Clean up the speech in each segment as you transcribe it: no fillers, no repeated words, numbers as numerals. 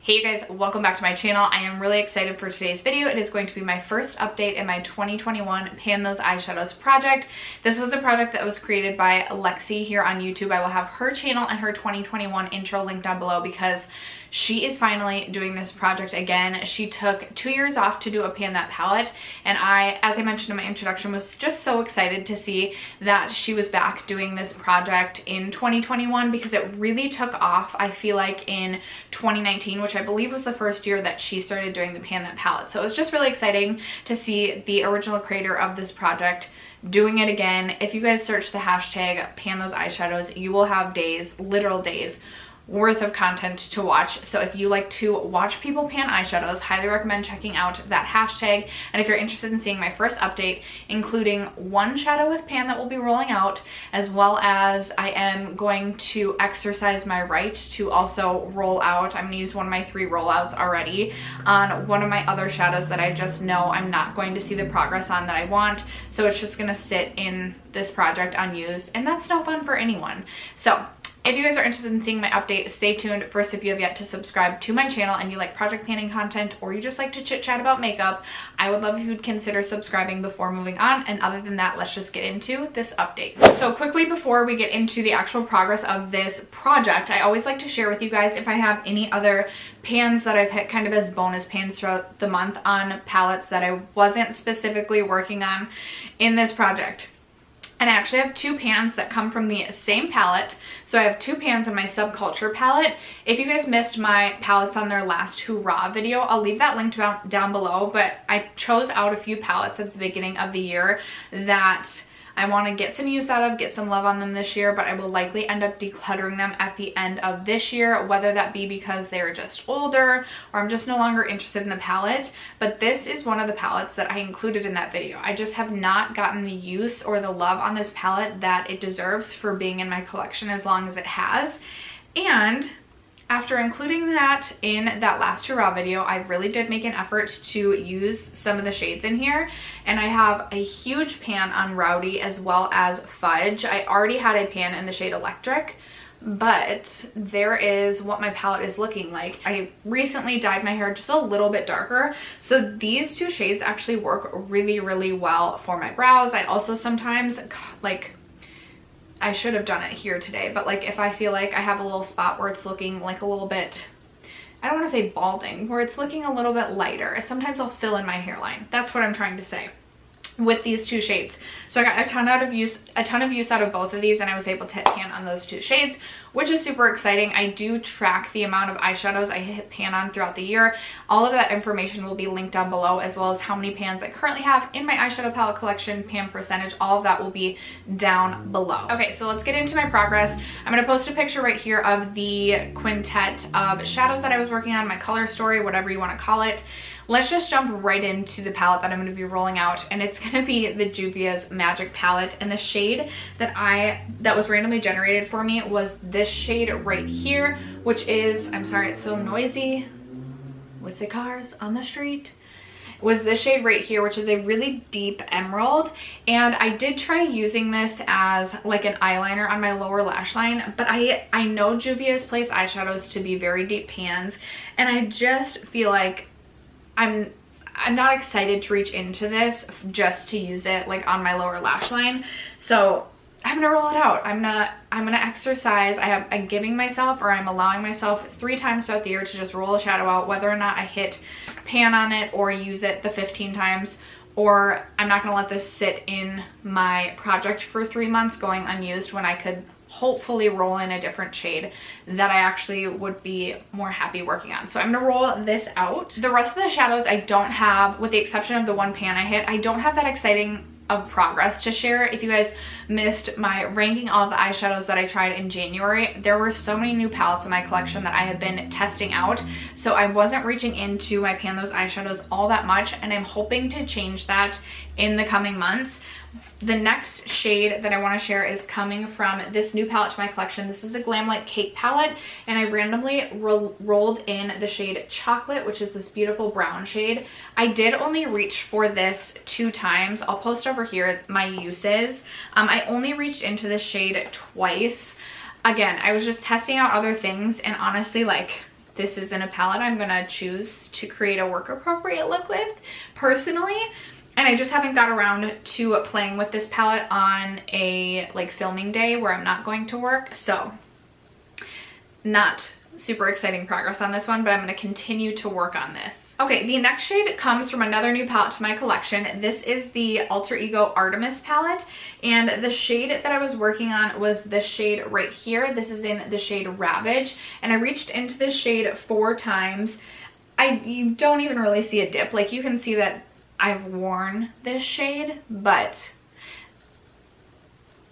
Hey you guys, welcome back to my channel. I am really excited for today's video. It is going to be my first update in my 2021 Pan Those Eyeshadows project. This was a project that was created by Lexi here on YouTube. I will have her channel and her 2021 intro linked down below because she is finally doing this project again. She took 2 years off to do a Pan That palette, and I, as I mentioned in my introduction, was just so excited to see that she was back doing this project in 2021 because it really took off, I feel like, in 2019, which I believe was the first year that she started doing the Pan That palette. So it was just really exciting to see the original creator of this project doing it again. If you guys search the hashtag Pan Those Eyeshadows, you will have days, literal days, worth of content to watch. So if you like to watch people pan eyeshadows, highly recommend checking out that hashtag. And if you're interested in seeing my first update, including one shadow with pan that will be rolling out, as well as I am going to exercise my right to also roll out. I'm gonna use one of my 3 rollouts already on one of my other shadows that I just know I'm not going to see the progress on that I want. So it's just gonna sit in this project unused, and that's no fun for anyone. So if you guys are interested in seeing my update, stay tuned. First, if you have yet to subscribe to my channel and you like project panning content, or you just like to chit chat about makeup, I would love if you would consider subscribing before moving on. And other than that, let's just get into this update. So quickly, before we get into the actual progress of this project, I always like to share with you guys if I have any other pans that I've hit kind of as bonus pans throughout the month on palettes that I wasn't specifically working on in this project. And I actually have 2 pans that come from the same palette. So I have 2 pans in my Subculture palette. If you guys missed my palettes on their last Hoorah video, I'll leave that linked down below. But I chose out a few palettes at the beginning of the year that I want to get some use out of, get some love on them this year, but I will likely end up decluttering them at the end of this year, whether that be because they're just older or I'm just no longer interested in the palette. But this is one of the palettes that I included in that video. I just have not gotten the use or the love on this palette that it deserves for being in my collection as long as it has. And after including that in that last Hoorah video, I really did make an effort to use some of the shades in here. And I have a huge pan on Rowdy as well as Fudge. I already had a pan in the shade Electric, but there is what my palette is looking like. I recently dyed my hair just a little bit darker, so these 2 shades actually work really, really well for my brows. I also sometimes, like, I should have done it here today, but like if I feel like I have a little spot where it's looking like a little bit, I don't want to say balding, where it's looking a little bit lighter, sometimes I'll fill in my hairline. That's what I'm trying to say with these 2 shades. So I got a ton of use out of both of these, and I was able to hit pan on those 2 shades, which is super exciting. I do track the amount of eyeshadows I hit pan on throughout the year. All of that information will be linked down below, as well as how many pans I currently have in my eyeshadow palette collection, pan percentage, all of that will be down below. Okay, so let's get into my progress. I'm gonna post a picture right here of the quintet of shadows that I was working on, my color story, whatever you wanna call it. Let's just jump right into the palette that I'm going to be rolling out, and it's going to be the Juvia's Magic palette. And the shade that was randomly generated for me was this shade right here, which is, I'm sorry it's so noisy with the cars on the street, was this shade right here, which is a really deep emerald. And I did try using this as like an eyeliner on my lower lash line, but I know Juvia's place eyeshadows to be very deep pans, and I just feel like I'm not excited to reach into this just to use it like on my lower lash line. So I'm gonna roll it out. I'm gonna exercise. I'm giving myself, or I'm allowing myself 3 times throughout the year to just roll a shadow out, whether or not I hit pan on it or use it the 15 times, or I'm not gonna let this sit in my project for 3 months going unused when I could hopefully roll in a different shade that I actually would be more happy working on. So I'm gonna roll this out. The rest of the shadows I don't have, with the exception of the 1 pan I hit, I don't have that exciting of progress to share. If you guys missed my ranking all of the eyeshadows that I tried in January, there were so many new palettes in my collection that I have been testing out, so I wasn't reaching into my Pan Those eyeshadows all that much, and I'm hoping to change that in the coming months. The next shade that I want to share is coming from this new palette to my collection. This is the Glamlight Cake palette, and I randomly rolled in the shade Chocolate, which is this beautiful brown shade. I did only reach for this 2 times. I'll post over here my uses. I only reached into this shade twice. Again, I was just testing out other things, and honestly, like, this isn't a palette I'm gonna choose to create a work appropriate look with personally. And I just haven't got around to playing with this palette on a like filming day where I'm not going to work. So not super exciting progress on this one, but I'm going to continue to work on this. Okay, the next shade comes from another new palette to my collection. This is the Alter Ego Artemis palette, and the shade that I was working on was this shade right here. This is in the shade Ravage, and I reached into this shade 4 times. You don't even really see a dip. Like, you can see that I've worn this shade, but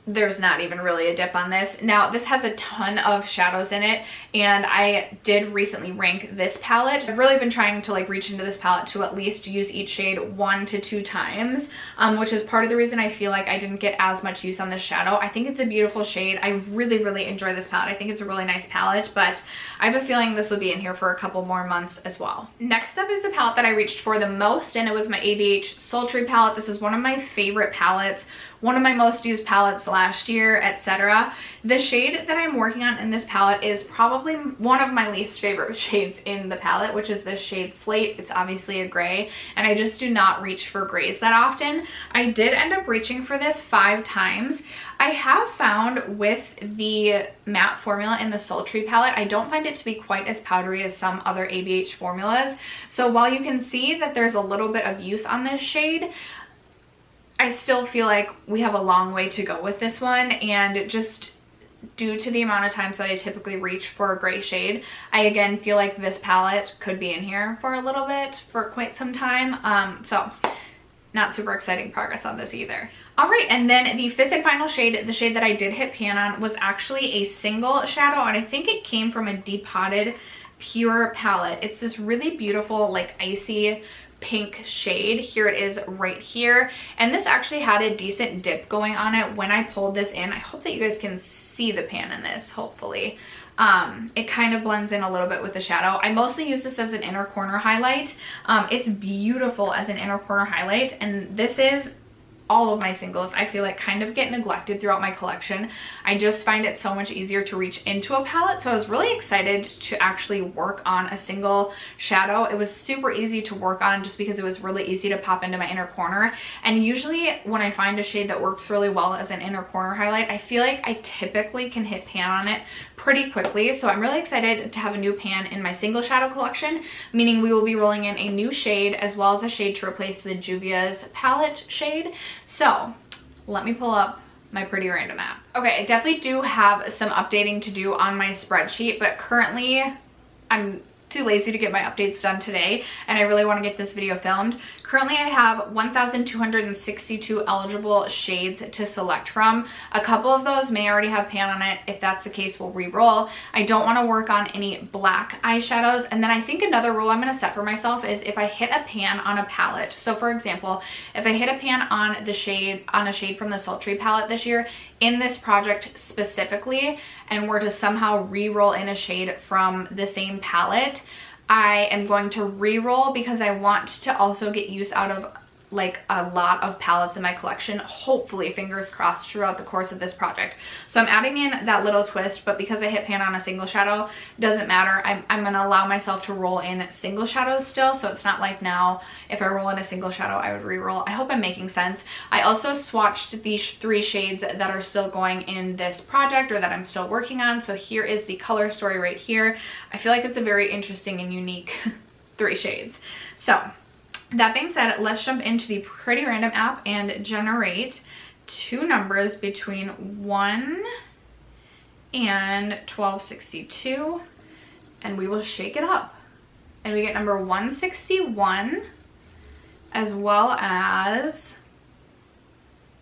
there's not even really a dip on this. Now, this has a ton of shadows in it, and I did recently rank this palette. I've really been trying to like reach into this palette to at least use each shade 1 to 2 times, which is part of the reason I feel like I didn't get as much use on this shadow. I think it's a beautiful shade. I really, really enjoy this palette. I think it's a really nice palette, but I have a feeling this will be in here for a couple more months as well. Next up is the palette that I reached for the most, and it was my ABH Sultry palette. This is one of my favorite palettes, one of my most used palettes last year, etc. The shade that I'm working on in this palette is probably one of my least favorite shades in the palette, which is this shade Slate. It's obviously a gray, and I just do not reach for grays that often. I did end up reaching for this 5 times. I have found with the matte formula in the Sultry palette, I don't find it to be quite as powdery as some other ABH formulas. So while you can see that there's a little bit of use on this shade, I still feel like we have a long way to go with this one, and just due to the amount of times that I typically reach for a gray shade, I again feel like this palette could be in here for a little bit, for quite some time. So not super exciting progress on this either. All right, and then the 5th and final shade, the shade that I did hit pan on, was actually a single shadow, and I think it came from a Depotted Pure palette. It's this really beautiful, like icy pink shade. Here it is right here, and this actually had a decent dip going on it when I pulled this in. I hope that you guys can see the pan in this, hopefully. It kind of blends in a little bit with the shadow. I mostly use this as an inner corner highlight. It's beautiful as an inner corner highlight, and this is all of my singles, I feel like, kind of get neglected throughout my collection. I just find it so much easier to reach into a palette, so I was really excited to actually work on a single shadow. It was super easy to work on just because it was really easy to pop into my inner corner, and usually when I find a shade that works really well as an inner corner highlight, I feel like I typically can hit pan on it pretty quickly. So I'm really excited to have a new pan in my single shadow collection, meaning we will be rolling in a new shade as well as a shade to replace the Juvia's palette shade. So let me pull up my Pretty Random app. Okay, I definitely do have some updating to do on my spreadsheet, but currently I'm too lazy to get my updates done today, and I really want to get this video filmed. Currently I have 1,262 eligible shades to select from. A couple of those may already have pan on it. If that's the case, we'll re-roll. I don't want to work on any black eyeshadows. And then I think another rule I'm going to set for myself is if I hit a pan on a palette, so for example, if I hit a pan on a shade from the Sultry palette this year in this project specifically, and were to somehow re-roll in a shade from the same palette, I am going to re-roll because I want to also get use out of like a lot of palettes in my collection, hopefully, fingers crossed, throughout the course of this project. So I'm adding in that little twist, but because I hit pan on a single shadow, doesn't matter. I'm gonna allow myself to roll in single shadows still, so it's not like now if I roll in a single shadow I would re-roll. I hope I'm making sense. I also swatched these 3 shades that are still going in this project, or that I'm still working on. So here is the color story right here. I feel like it's a very interesting and unique 3 shades. So that being said, let's jump into the Pretty Random app and generate 2 numbers between 1 and 1262, and we will shake it up. And we get number 161 as well as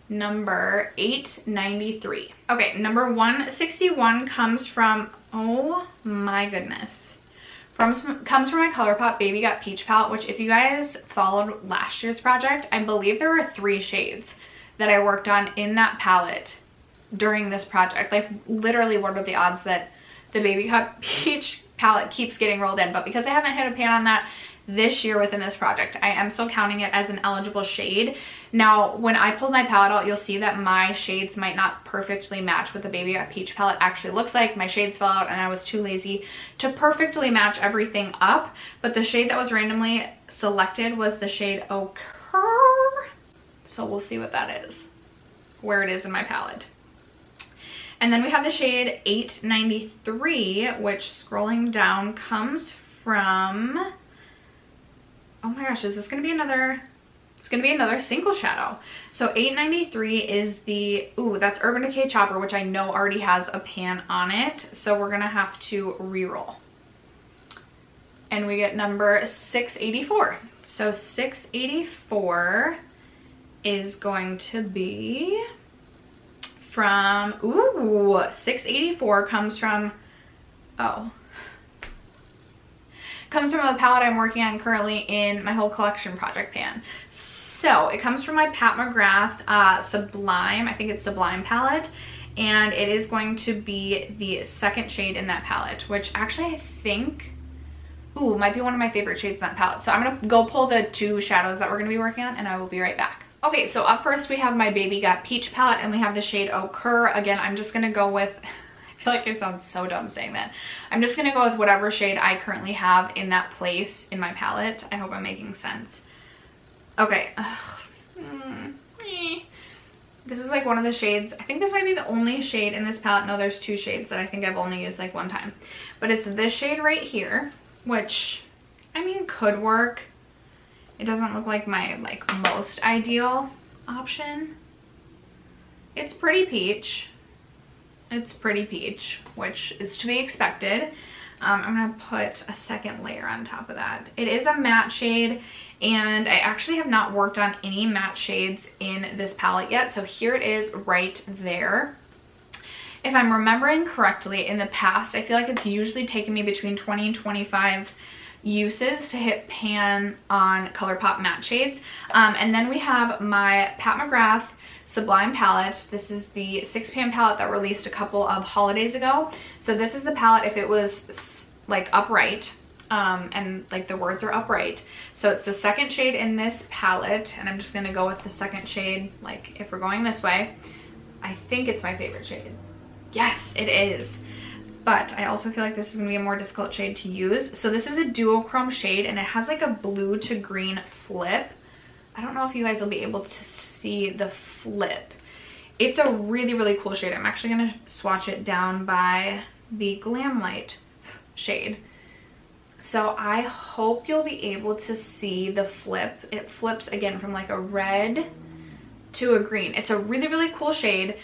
number 893. Okay, number 161 comes from, oh my goodness, comes from my ColourPop Baby Got Peach palette, which if you guys followed last year's project, I believe there were 3 shades that I worked on in that palette during this project. Like, literally, what are the odds that the Baby Got Peach palette keeps getting rolled in? But because I haven't hit a pan on that this year within this project. I am still counting it as an eligible shade. Now, when I pulled my palette out, you'll see that my shades might not perfectly match what the Baby Got Peach palette actually looks like. My shades fell out and I was too lazy to perfectly match everything up. But the shade that was randomly selected was the shade Ochre. So we'll see what that is, where it is in my palette. And then we have the shade 893, which scrolling down comes from, oh my gosh, is this gonna be another, it's gonna be another single shadow. So 893 is the, ooh, that's Urban Decay Chopper, which I know already has a pan on it. So we're gonna have to re-roll. And we get number 684. So 684 is going to be from, ooh, 684 comes from, comes from a palette I'm working on currently in my whole collection project pan. So it comes from my Pat McGrath Sublime, I think it's Sublime palette, and it is going to be the second shade in that palette, which actually I think, ooh, might be one of my favorite shades in that palette. So I'm gonna go pull the 2 shadows that we're gonna be working on and I will be right back. Okay, so up first we have my Baby Got Peach palette and we have the shade Ochre. Again, I'm just gonna go with, I feel like I sound so dumb saying that. I'm just gonna go with whatever shade I currently have in that place in my palette. I hope I'm making sense. Okay. This is like one of the shades, I think this might be the only shade in this palette. No, there's 2 shades that I think I've only used like one time. But it's this shade right here, which, I mean, could work. It doesn't look like my most ideal option. It's pretty peach. It's pretty peach, which is to be expected. I'm gonna put a second layer on top of that. It is a matte shade, and I actually have not worked on any matte shades in this palette yet. So here it is right there. If I'm remembering correctly, in the past, I feel like it's usually taken me between 20 and 25 uses to hit pan on ColourPop matte shades. And then we have my Pat McGrath Sublime palette. This is the 6-pan palette that released a couple of holidays ago. So this is the palette if it was like upright, and like the words are upright. So it's the second shade in this palette, and I'm just gonna go with the second shade. Like if we're going this way, I think it's my favorite shade. Yes, it is. But I also feel like this is gonna be a more difficult shade to use. So this is a duochrome shade and it has like a blue to green flip. I don't know if you guys will be able to see the flip. It's a really, really cool shade. I'm actually gonna swatch it down by the Glam Light shade. So I hope you'll be able to see the flip. It flips again from like a red to a green. It's a really, really cool shade.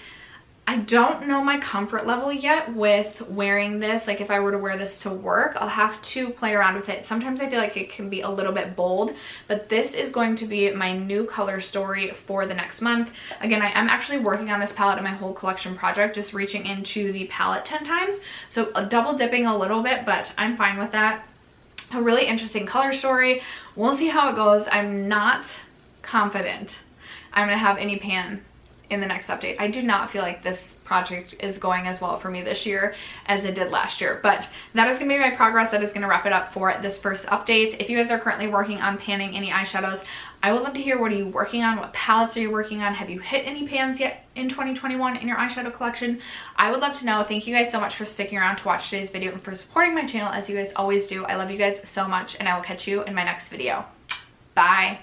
I don't know my comfort level yet with wearing this. Like if I were to wear this to work, I'll have to play around with it. Sometimes I feel like it can be a little bit bold, but this is going to be my new color story for the next month. Again, I am actually working on this palette in my whole collection project, just reaching into the palette 10 times. So double dipping a little bit, but I'm fine with that. A really interesting color story. We'll see how it goes. I'm not confident I'm gonna have any pan in the next update. I do not feel like this project is going as well for me this year as it did last year, but that is gonna be my progress. That is gonna wrap it up for this first update. If you guys are currently working on panning any eyeshadows, I would love to hear, what are you working on? What palettes are you working on? Have you hit any pans yet in 2021 in your eyeshadow collection? I would love to know. Thank you guys so much for sticking around to watch today's video and for supporting my channel as you guys always do. I love you guys so much, and I will catch you in my next video. Bye.